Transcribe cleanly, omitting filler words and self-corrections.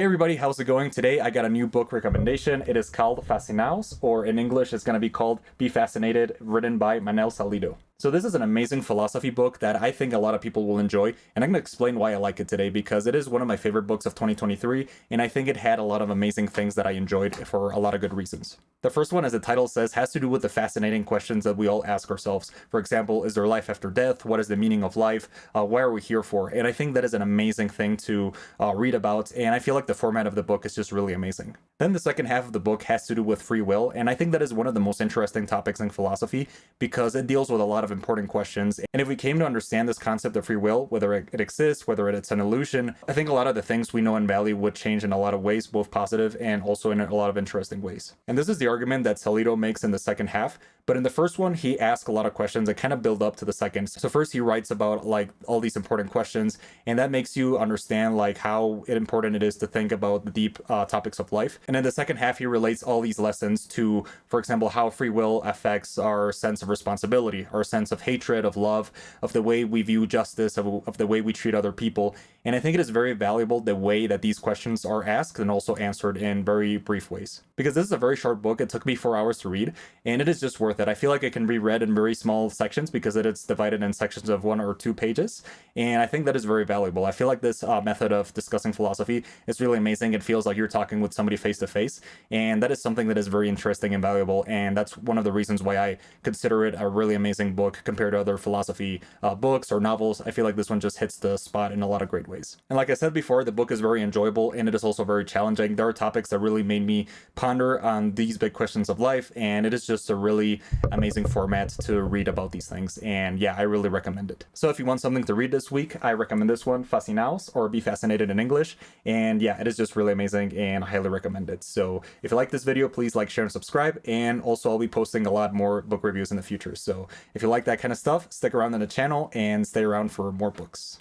Hey everybody, how's it going? Today I got a new book recommendation. It is called Fascinaos, or in English it's going to be called Be Fascinated, written by Manel Salido. So this is an amazing philosophy book that I think a lot of people will enjoy, and I'm going to explain why I like it today because it is one of my favorite books of 2023, and I think it had a lot of amazing things that I enjoyed for a lot of good reasons. The first one, as the title says, has to do with the fascinating questions that we all ask ourselves. For example, is there life after death? What is the meaning of life? What are we here for? And I think that is an amazing thing to read about, and I feel like the format of the book is just really amazing. Then the second half of the book has to do with free will, and I think that is one of the most interesting topics in philosophy because it deals with a lot of important questions. And if we came to understand this concept of free will, whether it exists, whether it's an illusion, I think a lot of the things we know and value would change in a lot of ways, both positive and also in a lot of interesting ways. And this is the argument that Salido makes in the second half. But in the first one, he asks a lot of questions that kind of build up to the second. So first he writes about like all these important questions, and that makes you understand like how important it is to think about the deep topics of life. And in the second half, he relates all these lessons to, for example, how free will affects our sense of responsibility, our sense of hatred, of love, of the way we view justice, of the way we treat other people. And I think it is very valuable the way that these questions are asked and also answered in very brief ways. Because this is a very short book. It took me 4 hours to read, and it is just worth it. I feel like it can be read in very small sections because it's divided in sections of 1 or 2 pages. And I think that is very valuable. I feel like this method of discussing philosophy is really amazing. It feels like you're talking with somebody face to face. And that is something that is very interesting and valuable. And that's one of the reasons why I consider it a really amazing book compared to other philosophy books or novels. I feel like this one just hits the spot in a lot of great ways. And like I said before, the book is very enjoyable and it is also very challenging. There are topics that really made me ponder on these big questions of life. And it is just a really amazing format to read about these things. And yeah, I really recommend it. So if you want something to read this week, I recommend this one, Fascinaos, or Be Fascinated in English. And yeah, it is just really amazing and I highly recommend it. So if you like this video, please like, share, and subscribe. And also I'll be posting a lot more book reviews in the future. So if you like that kind of stuff, stick around on the channel and stay around for more books.